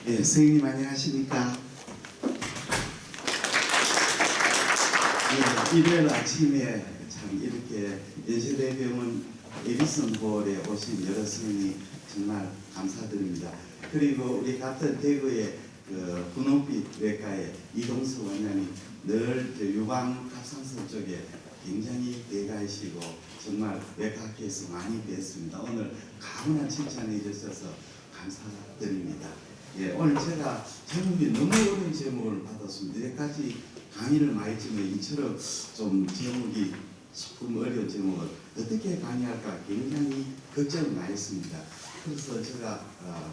예, 선생님 안녕하십니까? 예, 일요일 아침에 참 이렇게 연세대병원 에디슨 홀에 오신 여러 선생님 정말 감사드립니다. 그리고 우리 같은 대구의 분홍빛 외과의 이동수 원장님 늘 유방 갑상선 쪽에 굉장히 대가이시고 정말 외과학계에서 많이 뵀습니다. 오늘 가문한 칭찬해 주셔서 감사드립니다. 예, 오늘 제가 제목이 너무 어려운 제목을 받았습니다. 여기까지 강의를 많이 했지만 이처럼 좀 제목이 조금 어려운 제목을 어떻게 강의할까 굉장히 걱정을 많이 했습니다. 그래서 제가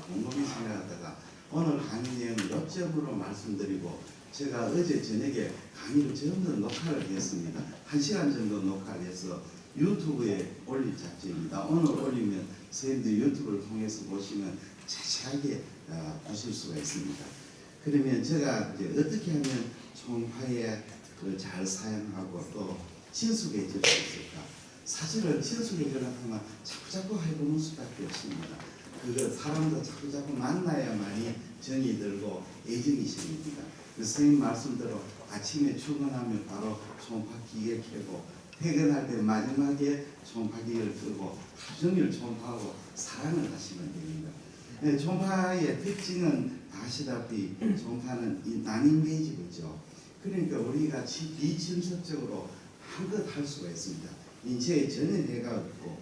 곰곰이 생각하다가 오늘 강의 내용을 요점으로 말씀드리고 제가 어제 저녁에 강의를 전부 녹화를 했습니다. 1시간 정도 녹화를 해서 유튜브에 올릴 작정입니다. 오늘 올리면 선생님들 유튜브를 통해서 보시면 자세하게 보실 수가 있습니다. 그러면 제가 이제 어떻게 하면 초음파에 잘 사용하고 또 친숙해질 수 있을까? 사실은 친숙해지려고 하면 자꾸자꾸 해보는 수밖에 없습니다. 그거 사람도 자꾸자꾸 만나야만이 정이 들고 애정이 생깁니다. 선생님 말씀대로 아침에 출근하면 바로 초음파 기계 켜고 퇴근할 때 마지막에 초음파 기계를 끄고 하루 종일 초음파하고 사랑을 하시면 됩니다. 네, 초음파의 특징은 아시다시피 초음파는 이 난인베이지브죠. 그러니까 우리가 비침섭적으로 한껏 할 수가 있습니다. 인체에 전혀 해가 없고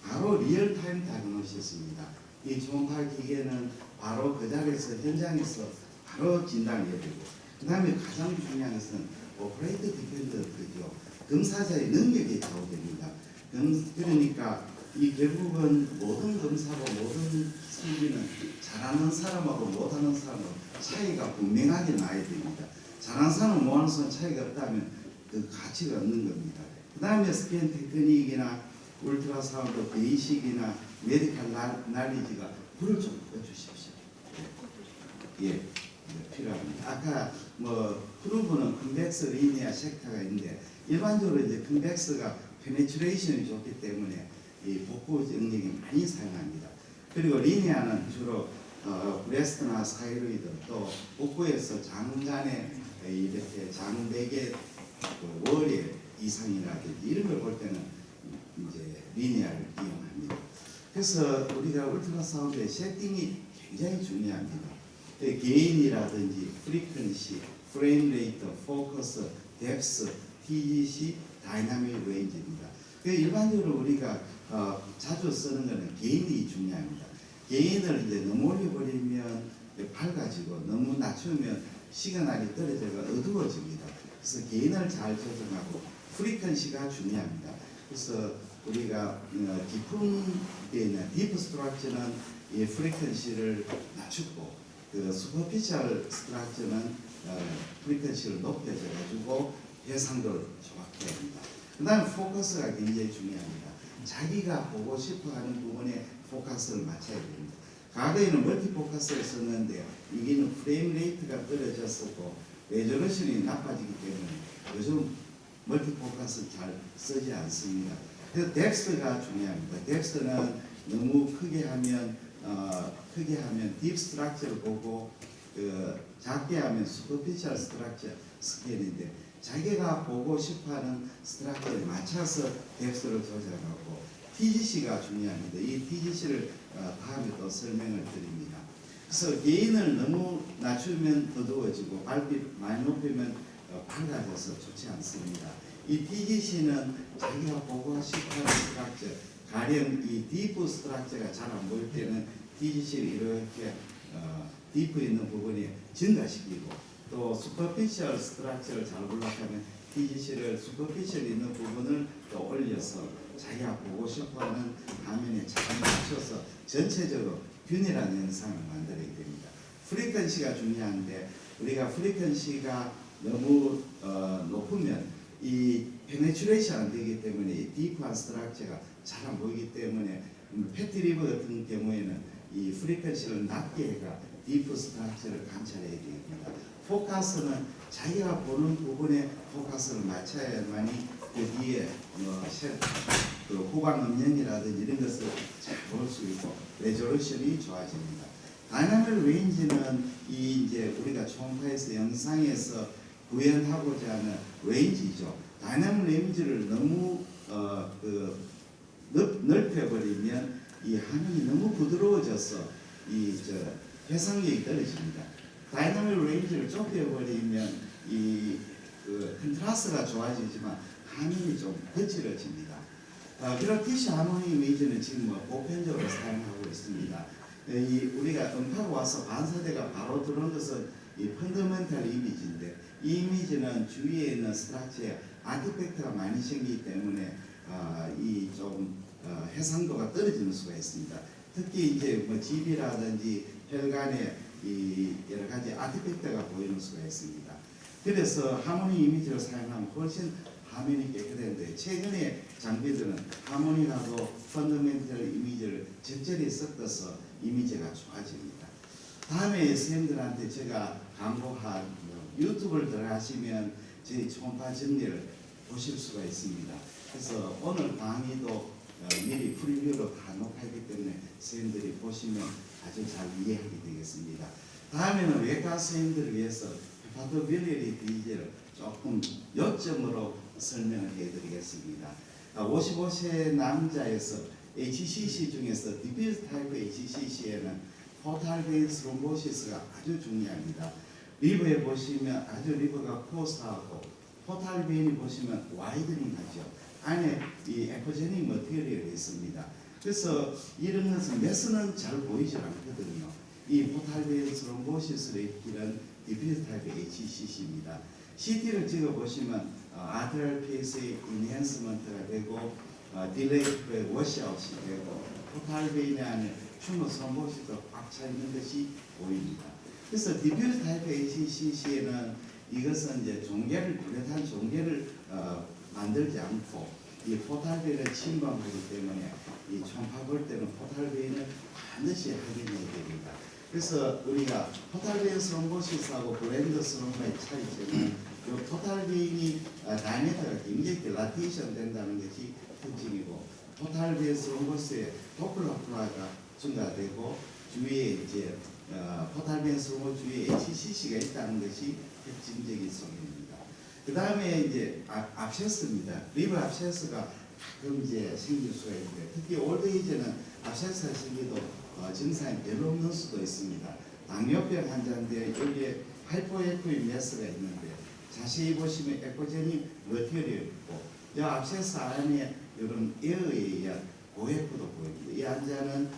바로 리얼타임 다이그노시스입니다. 이 초음파 기계는 바로 그 자리에서 현장에서 바로 진단을 해드리고 그 다음에 가장 중요한 것은 오퍼레이터 디펜던트죠. 검사자의 능력이 좌우됩니다. 그러니까 이 결국은 모든 검사로 모든 기술비는 잘하는 사람하고 못하는 사람하고 차이가 분명하게 나야 됩니다. 잘하는 사람은 못하는 사람 차이가 없다면 그 가치가 없는 겁니다. 그 다음에 스캔 테크닉이나 울트라사운드 베이식이나 메디컬 날리지가 불을 좀 꺼주십시오. 예, 필요합니다. 아까 프루브는 컨벡스 리니아 섹터가 있는데 일반적으로 이제 컨벡스가 페네트레이션이 좋기 때문에 이 복부 영역이 많이 사용합니다. 그리고 리니아는 주로 브레스트나 사이로이드 또 복부에서 장간에 이렇게 장백의 월의 이상이라든지 이런 걸 볼 때는 이제 리니아를 이용합니다. 그래서 우리가 울트라사운드의 세팅이 굉장히 중요합니다. 게인이라든지 프리퀀시, 프레임 레이트, 포커스, 뎁스, TGC, 다이나믹 레인지입니다. 일반적으로 우리가 자주 쓰는 것은 게인이 중요합니다. 게인을 이제 너무 올려버리면 밝아지고 너무 낮추면 시그널이 떨어져가 어두워집니다. 그래서 게인을 잘 조정하고 프리퀀시가 중요합니다. 그래서 우리가 깊은 게인, 딥 스트럭처는 이 프리퀀시를 낮추고 그 슈퍼피셜 스트럭처는 프리퀀시를 높여줘가지고 해상도를 정확히 합니다. 그 다음에 포커스가 굉장히 중요합니다. 자기가 보고 싶어하는 부분에 포커스를 맞춰야 됩니다. 과거에는 멀티포커스를 썼는데 이게는 프레임 레이트가 떨어졌었고 레조루션이 나빠지기 때문에 요즘 멀티포커스 잘 쓰지 않습니다. 그래서 뎁스가 중요합니다. 뎁스는 너무 크게 하면 딥 스트럭처를 보고 작게 하면 슈퍼피셜 스트럭처 스캔인데 자기가 보고 싶어하는 스트럭처에 맞춰서 뎁스를 조절하고 TGC가 중요합니다. 이 TGC를 다음에 또 설명을 드립니다. 그래서 게인을 너무 낮추면 어두워지고 밝빛 많이 높이면 밝아져서 좋지 않습니다. 이 TGC는 자기가 보고 싶어하는 스트럭처 가령 이 디프 스트럭처가 잘 안 보일 때는 TGC를 이렇게 디프 있는 부분에 증가시키고 또 슈퍼피셜 스트럭처를 잘 보려면 TGC를 슈퍼피셜 있는 부분을 또 올려서 자기가 보고 싶어하는 화면에 잘 맞춰서 전체적으로 균일한 영상을 만들어야 됩니다. 프리퀀시가 중요한데 우리가 프리퀀시가 너무 높으면 이 페네트레이션 안 되기 때문에 이 딥한 스트럭처가 잘 안 보이기 때문에 패티리버 같은 경우에는 이 프리퀀시를 낮게 해가 딥 스트럭처를 관찰해야 됩니다. 포커스는 자기가 보는 부분에 포커스를 맞춰야만이 그 뒤에 그 후방 음영이라든지 이런 것을 잘 볼 수 있고 레조루션이 좋아집니다. 다이나믹 레인지는 이 이제 우리가 초음파에서 영상에서 구현하고자 하는 레인지죠. 다이나믹 레인지를 너무 넓혀버리면 이 화면이 너무 부드러워져서 해상력이 떨어집니다. 다이나믹 레인지를 좁혀버리면 컨트라스트가 좋아지지만 화면이 좀 거칠어집니다. 그런 디시 하모니 이미지는 지금 보편적으로 사용하고 있습니다. 우리가 음파가 와서 반사대가 바로 들어온 것은 이 펀더멘탈 이미지인데, 이 이미지는 주위에 있는 스트럭처에 아티팩트가 많이 생기기 때문에 이 좀 해상도가 떨어지는 수가 있습니다. 특히 이제 집이라든지 혈관에 이 여러 가지 아티팩트가 보이는 수가 있습니다. 그래서 하모니 이미지를 사용하면 훨씬 화면이 깨끗한데, 최근에 장비들은 하모니하고 펀더멘탈 이미지를 적절히 섞어서 이미지가 좋아집니다. 다음에 선생님들한테 제가 광고한 유튜브를 들어가시면 저희 초음파 정리를 보실 수가 있습니다. 그래서 오늘 강의도 미리 프리뷰로 다 녹화했기 때문에 선생님들이 보시면 아주 잘 이해하게 되겠습니다. 다음에는 외과 선생님들을 위해서 헤파토빌리아리티를 조금 요점으로 설명을 해드리겠습니다. 55세 남자에서 HCC 중에서 디퓨즈 타입 HCC에는 포탈 베인 스롬보시스가 아주 중요합니다. 리버에 보시면 아주 리버가 코스하고, 포탈 베인이 보시면 와이드닝하죠. 안에 이 에코제닉 머티리얼이 있습니다. 그래서 이런 것은 메스는 잘 보이지 않거든요. 이 포탈 베인 스롬보시스를 일으키는 디퓨즈 타입 HCC입니다. CT를 찍어 보시면 아트럴 페이스의 인핸스먼트가 되고, 딜레이프의 워시아웃이 되고, 포탈 베인 안에 튜머 스롬보시스가 꽉 차 있는 것이 보입니다. 그래서 디퓨즈 타입 HCC에는 이것은 이제 뚜렷한 종괴를 만들지 않고 이 포탈 베인을 침범하기 때문에 이 초음파 볼 때는 포탈 베인을 반드시 확인해야 됩니다. 그래서 우리가 포탈 베인 스롬보시스하고 블렌더 스롬보의 차이점은 이 포탈 베인이 다이아미터가 굉장히 딜라테이션 된다는 것이 특징이고, 포탈 베인 스롬보시스의 도플러 플라가 증가되고, 주위에 이제 포탈 베인 스롬보 주위에 HCC가 있다는 것이 특징적인 소리입니다. 그 다음에 이제 압세스입니다. 리버 압세스가 가끔 이제 생길 수가 있는데, 특히 올드에이지는 압세스가 생기도 증상이 별로 없는 수도 있습니다. 당뇨병 환자인데 여기에 하이포에코이 메스가 있는데, 자세히 보시면 에코제닉 머티리얼이 있고, 이 압세스 안에 이런 에어에 의한 고에코도 보입니다. 이 환자는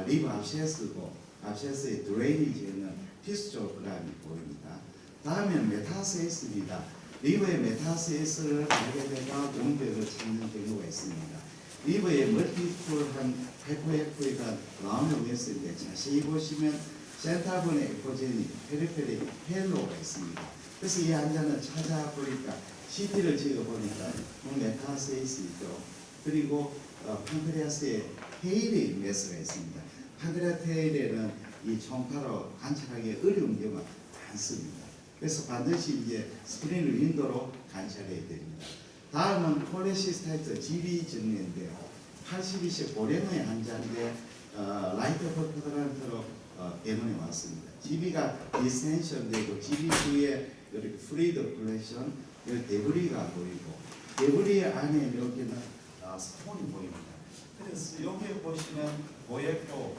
리버 압세스고, 압세스의 드레이니지에는 피스토그램이 보입니다. 다음은 메타세스입니다. 리버의 메타세스를 발견해가 용벽을 찾는 경우가 있습니다. 리버의 멀티플한 하이포에코이가 나오는 것인데, 자세히 보시면 센타본의 에코제닉, 페리페리 헬로가 있습니다. 그래서 이 환자는 찾아보니까 CT를 찍어보니까 메타세스 있고, 그리고 판크레아스에 헤일의 메스가 있습니다. 판크레아스 헤일에는 이 초음파로 관찰하기 어려운 경우가 많습니다. 그래서 반드시 이제 스크린 윈도로 관찰해야 됩니다. 다음은 콜레시스타이트 GB 증례인데요. 82세 고령의 환자인데 라이트 퍼크런트로 병원에 왔습니다. GB가 디스텐션되고 GB 주위에 이렇게 프리드 플래션, 데브리가 보이고, 데브리 안에 여기는 스톤이 보입니다. 그래서 여기 보시면 고액도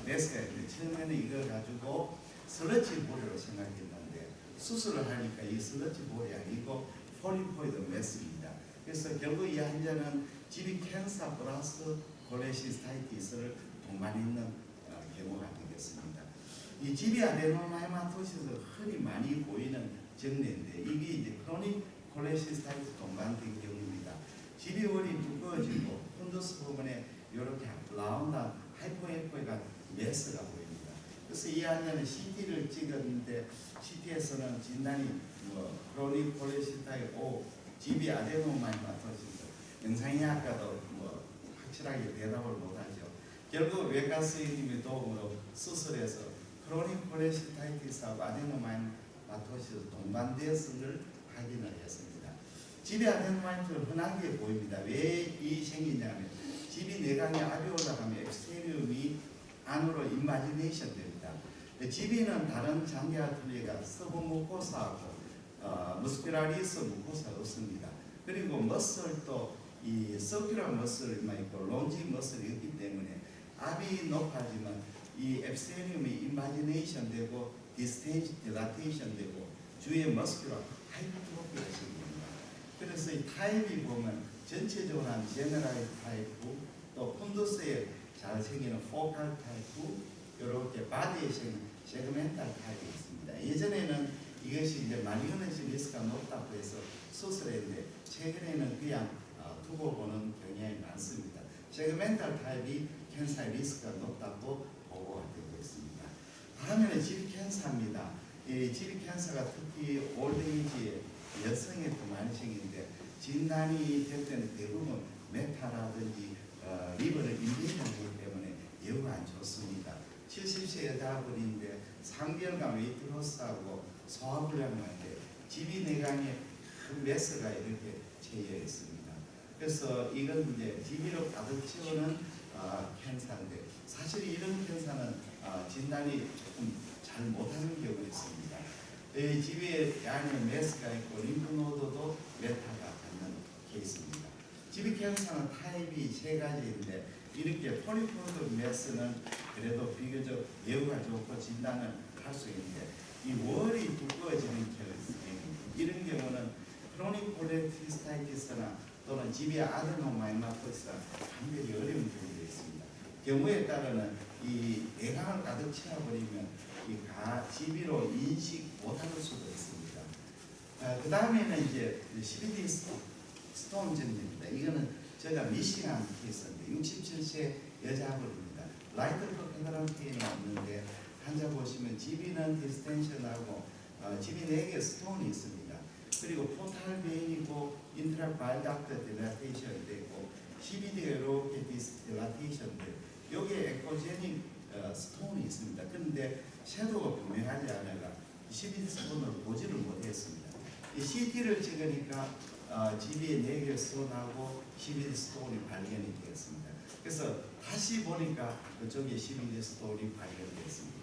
메스가 있는데, 처음에는 이걸 가지고 슬러지 볼이라고 생각했는데, 수술을 하니까 이 슬러지 볼이 아니고 폴리포이드 메스입니다. 그래서 결국 이 환자는 GB 캔서 플러스 콜레시스타이티스를 동반했는 경우가 되겠습니다. 이 GB 아데노마이마토시스 흔히 많이 보이는 증례인데, 이게 이제 크로닉 콜레시스타이티스 동반된 경우입니다. GB월이 두꺼워지고 펀더스 부분에 이렇게 라운드한 하이포에코가 메스가 보입니다. 그래서 이 환자는 CT를 찍었는데, CT에서는 진단이 크로닉 콜레시스타이티스 GB 아데노마이마토시스, 영상의학과도 확실하게 대답을 못하죠. 결국 외과 선생님의 도움으로 수술해서 크로닉 콜레시스타이티스하고 아데노마이마토시스 동반되었음을 확인을 했습니다. GB 아데노마이마토시스 흔하게 보입니다. 왜 이 생기냐면, GB 내강에 압이 올라가면 엑스테리움이 안으로 인마지네이션 됩니다. GB는 다른 장기와 틀리가 서브 무코사하고 무스큘라리스 무코사가 없습니다. 그리고 머슬도 이 서큘러 머슬만 있고 론지 머슬이 있기 때문에 압이 높아지면 이 앱세늄이 이마지네이션 되고 디스테이션 되고 주위에 머스큘러 하이퍼트로피가 생깁니다. 그래서 이 타입이 보면 전체적으로 한 제너럴 타입, 또 푼두스에 잘 생기는 포칼 타입, 이렇게 바디에 생기는 세그멘탈 타입이 있습니다. 예전에는 이것이 이제 말리그넌시 리스크가 높다고 해서 수술했는데 최근에는 그냥 두고 보는 경향이 많습니다. 세그멘탈 타입이 캔서의 리스크가 높다고 보고가 되고 있습니다. 다음에는 GB 캔서입니다. 이 GB 캔서가 특히 올드에이지 여성에 더 많이 생기는데 진단이 될 때는 대부분 메타라든지 리버를 인베이션하기 때문에 예후가 안 좋습니다. 70세 여자분인데 상비혈관 웨이트로스하고 소화불량인데 GB 내강에 큰 메스가 이렇게 체여 있습니다. 그래서 이건 이제 GB로 가득 채우는 캔서인데 사실 이런 캔서는 진단이 조금 잘 못하는 경우가 있습니다. GB에 안에 메스가 있고 림프노드도 메타가 갖는 케이스입니다. GB 캔서는 타입이 세 가지인데 이렇게 폴리포드 메스는 그래도 비교적 예후가 좋고 진단을 할 수 있는데 이 월이 두꺼워지는 경우 이런 경우는 크로닉 콜레티스타이티스나 또는 GB 아데노마이마토스가 판별이 어려운 경우도 있습니다. 경우에 따라는 이 내강을 가득 채워버리면 이 GB로 인식 못하는 수도 있습니다. 그 다음에는 이제 CBD 스톤 증입니다. 이거는 제가 미싱한 케이스인데 67세 여자분입니다. 라이트 프로페너런티는 없는데 환자 보시면 GB는 디스텐션하고 GB 4개 스톤이 있습니다. 그리고 포탈 베인이고 인트라바이닥터 딜라테이션 되고 CBD가 이렇게 디스딜라테이션 되고 여기에 에코제닉 스톤이 있습니다. 그런데 섀도우가 분명하지 않아가 CBD 스톤을 보지를 못했습니다. 이 CT를 찍으니까 GB의 4개 스톤하고 CBD 스톤이 발견이 되었습니다. 그래서 다시 보니까 그쪽에 CBD 스톤이 발견되었습니다.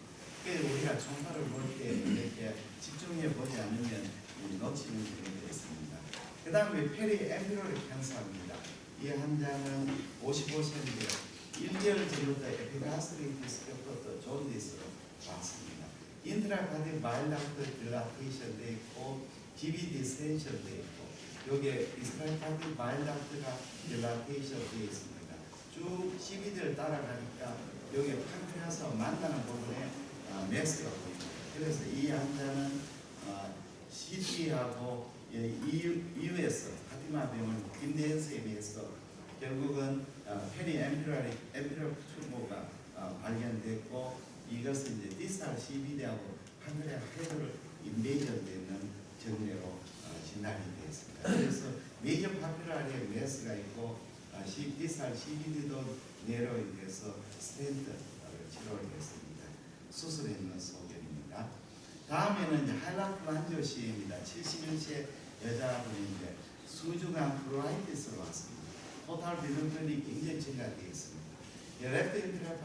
그래서 우리가 총파를 볼 때 이렇게 집중해 보지 않으면 놓치는 경우가 있습니다. 그 다음에 페리 엠피로릭 캔서입니다. 이 환자는 55세인데 1개월 전부터 에피가스트리티스부터 존디스로 왔습니다. 인트라카디 마일락트 딜라테이션 돼 있고 GB 디스텐션 돼 있고 여기에 이스트라카디 마일락트가 딜라테이션 돼 있습니다. 쭉 CBD를 따라가니까 여기에 판크레아스와 만나는 부분에 메스가 보입니다. 그래서 이 환자는 CT하고 EU에서 파티마 병원 김대현스에 비해서 결국은 페리 엠피럴 튜머가 발견됐고 이것은 이제 디스탈 CBD하고 판크레아 헤드를 인베이전 되는 정례로 진단이 되었습니다. 그래서 메이저 파피라리에 메스가 있고 디스탈 CBD도 내려오게 돼서 스탠드를 치료를 했습니다. 수술했는 소견입니다. 다음에는 하이라플란지오시입니다. 71세 여자분인데 수주간 프로라이티스로 왔습니다. 토탈 빌루클이 굉장히 증가되어 있습니다. 레프트 인트라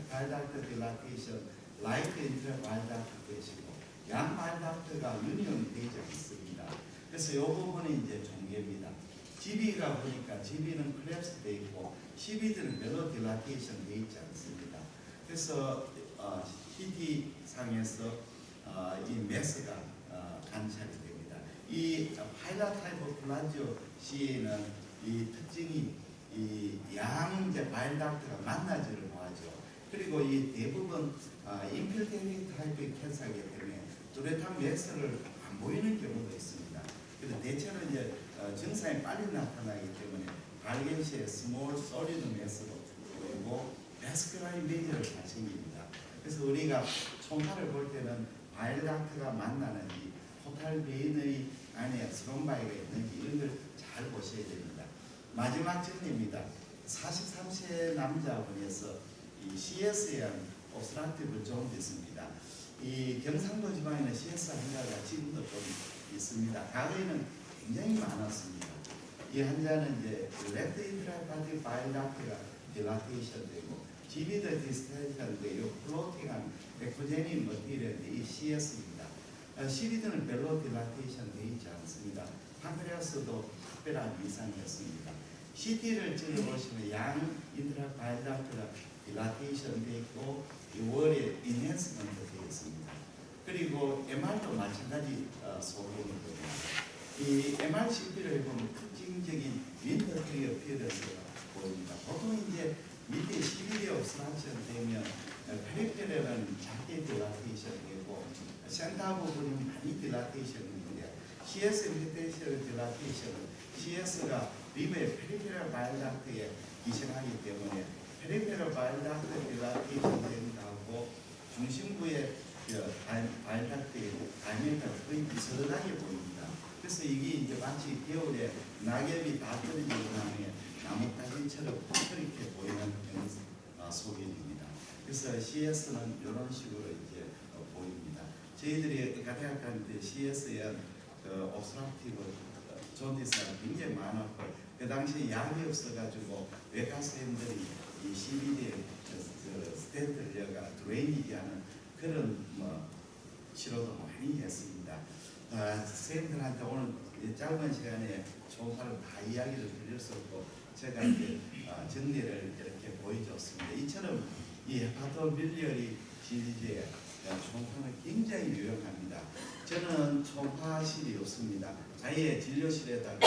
바이닥터 딜라테이션, 라이트 인트라 바이닥터 되시고 양 바이닥터가 유니온이 되지 않습니다. 그래서 이 부분이 이제 종계입니다. GB가 보니까 GB는 클랩스 되어 있고 CBD는 별로 딜라테이션 되어 있지 않습니다. 그래서 CT 상에서 이 메스가 관찰이 됩니다. 이 파일라타이브 플라지오 C는 이 특징이 이 양제 바일닥트가 만나지를 못하죠. 그리고 이 대부분 인필테이팅 타입의 캔서이기 때문에 뚜렷한 메스를 안 보이는 경우도 있습니다. 그래서 대체로 이제 증상이 빨리 나타나기 때문에 발견 시에 스몰 소리드 메스로 보이고 베스큐라이 메이저를 발생입니다. 그래서 우리가 총파를 볼 때는 바일닥트가 만나는지 포탈 베인의 안에 스롬바이가 있는지 이런 걸 잘 보셔야 됩니다. 마지막 정리입니다. 43세 남자분에서 이 CS에 옵스트럭티브 존디스입니다. 이 경상도 지방에는 CS 환자가 지금도 좀 있습니다. 과거에는 굉장히 많았습니다. 이 환자는 이제 레프트 인트라파티 바일닥트가 딜라테이션 되고 GB도 디스테이션인데 이 플로팅한 에코제닉 머티리얼인데 이 CS입니다. CBD는 별로 딜라테이션 되어 있지 않습니다. 판크레아스도 특별한 이상이었습니다. CT를 찍어보시면 양 인트라바일라크가 딜라테이션 되어 있고 이 월에 인핸스먼트 되어 있습니다. 그리고 MR도 마찬가지 소견이거든요. 이 MR-CT를 해보면 특징적인 윈터트리어 피어스가 보입니다. 보통 이제 밑에 CBD 옵스트럭션 되면 페리페럴은 작게 딜라테이션 되고 센터 부분이 많이 딜라테이션이 있는데 CS 인피테이션 딜라테이션은 CS가 립의 페리페럴 바일락트에 기생하기 때문에 페리페럴 바일락트 딜라테이션 된다고 중심부의 바일락트의 다이아미터가 거의 비슷하게 보입니다. 그래서 이게 이제 마치 겨울에 낙엽이 다 떨어지고 나면 나뭇가지처럼 그렇게 보이는 소견입니다. 그래서 CS는 이런 식으로 이제 보입니다. 저희들이 가대학교 때 CS에 옵스트럭티브 존디스가 굉장히 많았고 그 당시에 약이 없어가지고 외과 선생님들이 이 CBD 스탠트를 드레이니지 하는 그런 치료도 많이 했습니다. 선생님들한테 오늘 짧은 시간에 초음파를 다 이야기를 드릴 수 없고 제가 이제 정리를 이렇게 보여줬습니다. 이처럼 이 헤파토빌리어리 디지즈에 초음파는 굉장히 유용합니다. 저는 초음파실이 없습니다. 아예 진료실에다가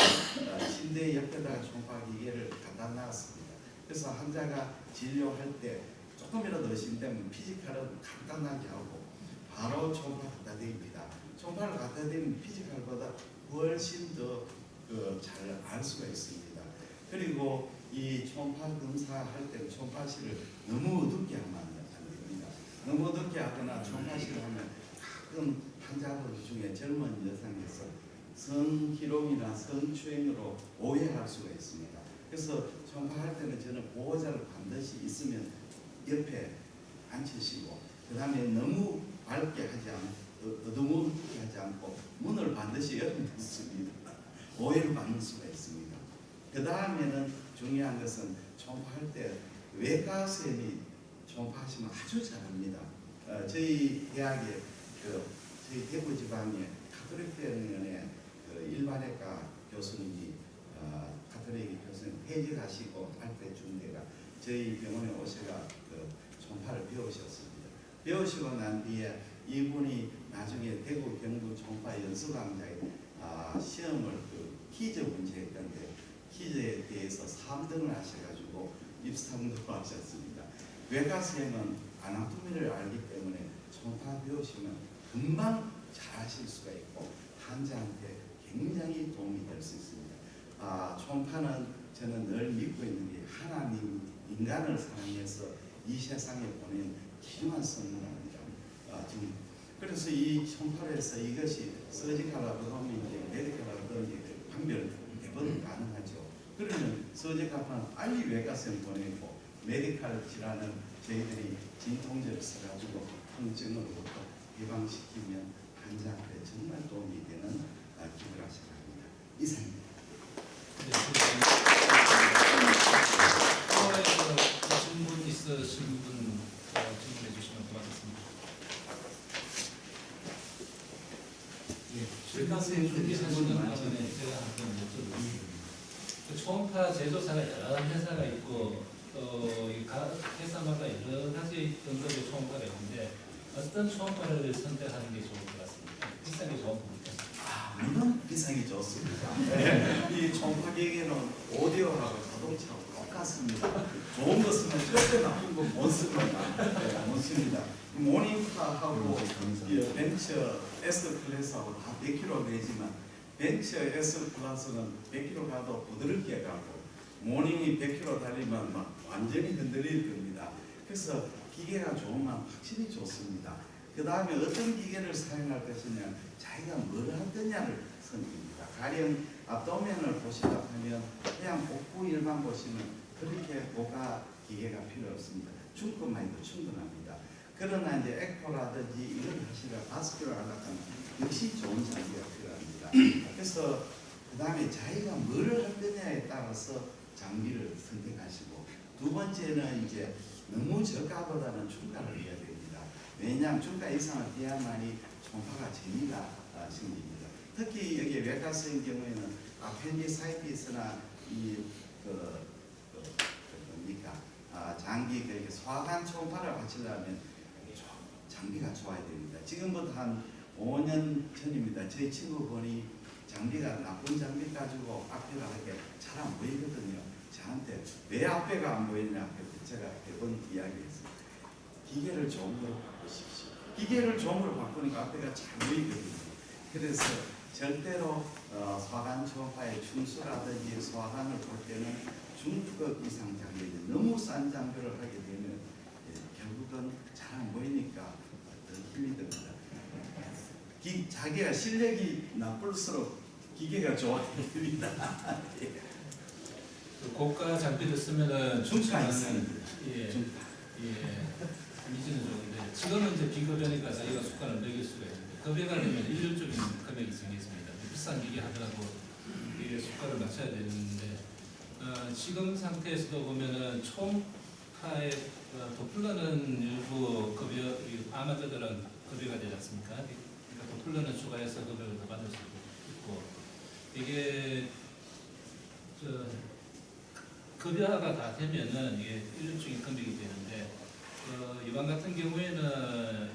침대 옆에다가 초음파 기계를 갖다 놨습니다. 그래서 환자가 진료할 때 조금이라도 의심되면 피지컬은 간단하게 하고 바로 초음파 갖다 드립니다. 초음파를 갖다 드리면 피지컬보다 훨씬 더 잘 알 수가 있습니다. 그리고 이 초음파 검사할 때 초음파실을 너무 어둡게 하면 안 됩니다. 너무 어둡게 하거나 초음파실을 하면 가끔 환자들 중에 젊은 여성에서 성희롱이나 성추행으로 오해할 수가 있습니다. 그래서 초음파할 때는 저는 보호자를 반드시 있으면 옆에 앉히시고 그 다음에 너무 밝게 하지 않고 너무 어둡게 하지 않고 문을 반드시 열어놓습니다. 오해를 받는 수가 있습니다. 그 다음에는 중요한 것은 초음파할 때 외과 선생님이 초음파하시면 아주 잘합니다. 저희 대학에 저희 대구 지방에 가톨릭 병원에 일반외과 교수님이 가톨릭 교수님 퇴직하시고 알페 중대가 저희 병원에 오셔가 초음파를 배우셨습니다. 배우시고 난 뒤에 이분이 나중에 대구 경북 초음파 연수강좌에 시험을 퀴즈 문제 했던데 퀴즈에 대해서 3등을 하셔가지고 입상도 하셨습니다. 외과 선생님은 아나토미를 알기 때문에 초음파 배우시면 금방 잘 하실 수가 있고 환자한테 굉장히 도움이 될 수 있습니다. 초음파는 저는 늘 믿고 있는 게 하나님 인간을 사랑해서 이 세상에 보낸 귀중한 선물입니다. 그래서 이 초음파를 해서 이것이 서지컬 아브도민인지 메디컬 아브도민인지 판별 대부분 가능하죠. 그러면 서지컬은 빨리 외과선 보내고 메디컬 질환은 저희들이 진통제를 써가지고 통증으로부터 예방시키면 환자한테 정말 도움이 되는 기부라 생각합니다. 이상입니다. 질문 있으신 분 질문해 주시면 고맙겠습니다. 제가 준비하시는 동안에 제가 한번 여쭤보겠습니다. 초음파 제조사가 여러 회사가 있고 회사마다 여러 가지 등급의 초음파가 있는데 어떤 초음파를 선택하는 게 좋을 것 같습니다. 비싼 게 좋은 것 같습니다. 물론 비싼 게 좋습니다. 네. 이 초음파 기계는 오디오하고 자동차하고 똑같습니다. 좋은 거 쓰면 절대 나쁜 거 못 씁니다. 네, 못 씁니다. 모닝카하고 벤처 S 클래스하고 다 100km 되지만 벤처 S 클래스는 100km 가도 부드럽게 가고 모닝이 100km 달리면 막 완전히 흔들릴 겁니다. 그래서 기계가 좋으면 확실히 좋습니다. 그 다음에 어떤 기계를 사용할 것이냐, 자기가 뭘 할 거냐를 선택합니다. 가령 압도면을 보시다 하면 그냥 복부 일반 보시면 그렇게 고가 기계가 필요 없습니다. 줄 것만 해도 충분합니다. 그러나 이제 에코라든지 이런 하시라 바스큘러 하려면 역시 좋은 장비가 필요합니다. 그래서 그 다음에 자기가 뭘 할 거냐에 따라서 장비를 선택하시고 두 번째는 이제 너무 저가보다는 중가를 해야 됩니다. 왜냐하면 중가 이상을 해야만이 총파가 재미가 생깁니다. 특히 여기 외과수의 경우에는 아펜디사이티스나 뭡니까 장기 그렇게 소화관 초음파를 하시려면 장비가 좋아야 됩니다. 지금부터 한 5년 전입니다. 저희 친구분이 장비가 나쁜 장비 가지고 앞에가 이렇게 잘 안 보이거든요. 저한테 왜 앞에가 안 보이냐 제가 매번 이야기했습니다. 기계를 좋은 걸로 바꾸십시오. 기계를 좋은 걸로 바꾸니까 앞에가 잘 보이거든요. 그래서 절대로 소화관 초음파의 중수라든지 소화관을 볼 때는 중급 이상 장비, 너무 싼 장비를 하게 되면 결국은 잘 안 보이니까 더 힘이 듭니다. 자기가 실력이 나쁠수록 기계가 좋아집니다. 고가 장비를 쓰면은 중가 있습니다. 이미지는 좋은데 지금은 이제 비급여니까 자기가 수가를 매길 수가 있는데 급여가 되면 일률적인 금액이 생겼습니다. 비싼 기계 하더라도 이게 수가를 맞춰야 되는데 지금 상태에서도 보면은 초음파의 도플러는 일부 급여 아마추어들은 급여가 되지 않습니까? 그러니까 도플러는 추가해서 급여를 더 받을 수 있고 이게 급여화가 다 되면은 이게 일률적인 금액이 되는데 이번 같은 경우에는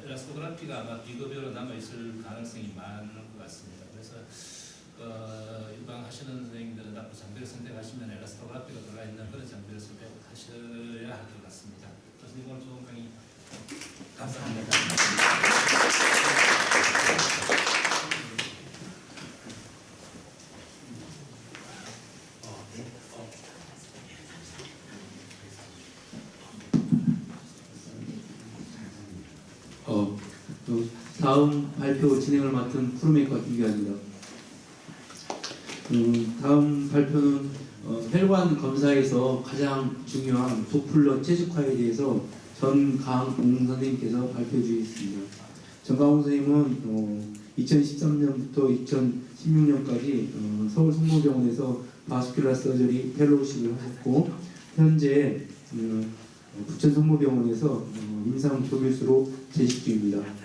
엘라스토그라피가 아마 비급여로 남아 있을 가능성이 많은 것 같습니다. 그래서 유방하시는 선생님들은 앞으로 장비를 선택하시면 엘라스토그라피가 들어가 있는 그런 장비를 선택하셔야 할 것 같습니다. 교수님 오늘 좋은 강의 감사합니다. 다음 발표 진행을 맡은 푸르메이커 김기환입니다. 다음 발표는 혈관 검사에서 가장 중요한 도플러 최적화에 대해서 전강웅 선생님께서 발표해 주시겠습니다. 전강웅 선생님은 2013년부터 2016년까지 서울 성모병원에서 바스큘라 서저리 펠로우십을 하셨고 현재 부천 성모병원에서 임상 조교수로 재직 중입니다.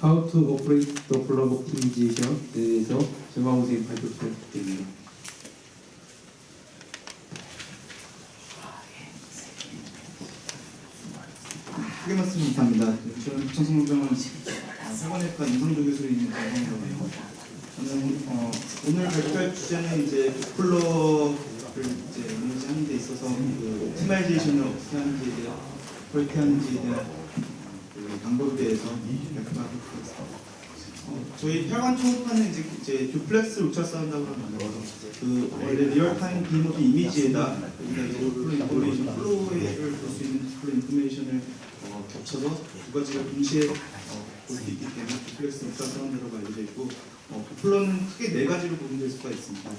How to operate Doppler optimization에 대해서 전광훈 선생님 발표 부탁드립니다. 크게 말씀 감사합니다. 저는 부천 성모병원 혈관외과 임상조교수로 있는 전광훈이고요. 저는 오늘 발표할 주제는 이제 도플러를 이제 이미지하는 데 있어서 그 옵티마이제이션을 어떻게 하는지에 대한 그렇게 하는지에 대한 방법에 대해서 발표하도록 하겠습니다. 저희 혈관 초음파는 이제 듀플렉스 울트라사운드라고 하는 그 원래 리얼타임 빔오브 이미지에다 플로우 플로우를 볼 수 있는 플로우 인포메이션을 겹쳐서 두 가지가 동시에 볼 수 있기 때문에 듀플렉스 울트라사운드라고 알려져 있고 도플러는 크게 네 가지로 구분될 수가 있습니다.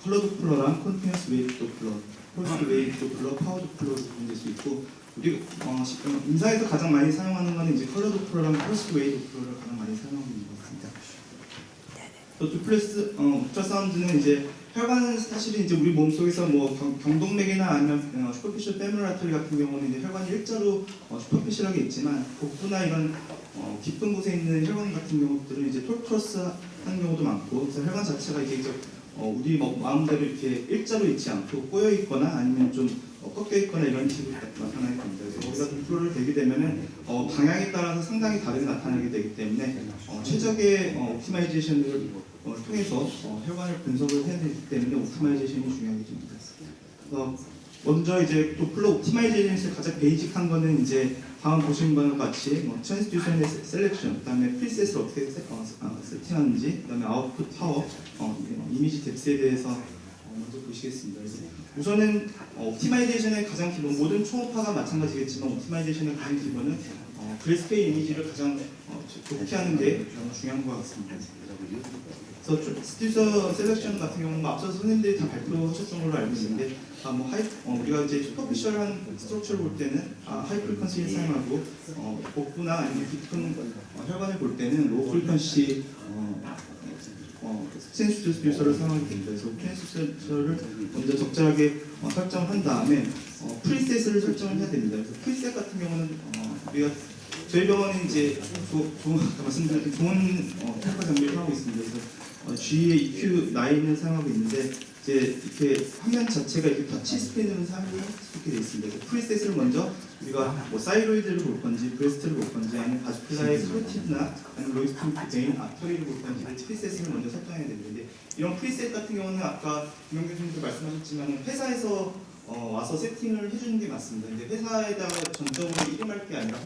컬러 도플러랑 컨티뉴어스 웨이브 도플러, 폴스 웨이브 도플러, 파워 도플러로 구분될 수 있고 우리 임상에서 가장 많이 사용하는 거는 이제 컬러 도플러랑 폴스 웨이브 도플러를 가장 많이 사용하고 있는 것 같습니다. 또 듀플렉스 울트라사운드는 이제 혈관은 사실은 이제 우리 몸 속에서 뭐 경동맥이나 아니면 슈퍼피셜 페모럴 아터리 같은 경우는 이제 혈관이 일자로 슈퍼피셜하게 있지만 복부나 이런 깊은 곳에 있는 혈관 같은 경우들은 이제 톨크로스한 경우도 많고 그래서 혈관 자체가 이게 우리 마음대로 이렇게 일자로 있지 않고 꼬여 있거나 아니면 좀 꺾여 있거나 이런 식으로 나타나게 됩니다. 그래서 거기다 도플러를 대게 되면은 방향에 따라서 상당히 다르게 나타나게 되기 때문에 최적의 옵티마이제이션을 통해서 혈관을 분석을 해야 되기 때문에 옵티마이제이션이 중요하게 됩니다. 먼저 이제 도플러 옵티마이제이션에서 가장 베이직한 거는 이제 다음 보시는 바와 같이 트랜스듀션의 셀렉션, 그다음에 프리셋을 어떻게 세팅하는지, 그다음에 아웃풋 파워, 이미지 뎁스에 대해서 먼저 보시겠습니다. 그래서 우선은 옵티마이제이션의 가장 기본, 모든 초음파가 마찬가지겠지만 옵티마이제이션의 가장 기본은 그레이스케일 이미지를 가장 좋게 하는 게 중요한 것 같습니다. 그래서 스튜저 셀렉션 같은 경우는 앞서 선생님들이 다 발표하셨던 걸로 알고 있는데 우리가 이제 슈퍼피셜한 스트럭처를 볼 때는 하이 프리퀀시를 사용하고 복부나 아니면 깊은 혈관을 볼 때는 로우 프리퀀시 트랜스듀서를 사용하게 됩니다. 그래서 트랜스듀서를 먼저 적절하게 설정한 다음에 프리셋을 설정을 해야 됩니다. 그래서 프리셋 같은 경우는 우리가 저희 병원은 이제 아까 말씀드렸던 좋은 평가 장비를 사용하고 있습니다. 그래서 G의 EQ9을 사용하고 있는데 이제 이렇게 화면 자체가 이렇게 터치 스크린으로 사용을 할 수 있게 되어 있습니다. 그래서 프리셋을 먼저 우리가 뭐 사이로이드를 볼 건지 브레스트를 볼 건지 아니면 바스큘라의 카로티드나 아니면 로이스트루프 베인 아터리를 볼 건지 프리셋을 먼저 설정해야 되는데 이런 프리셋 같은 경우는 아까 김영 교수님도 말씀하셨지만 회사에서 와서 세팅을 해주는 게 맞습니다. 근데 회사에다가 전적으로 이름할 게 아니라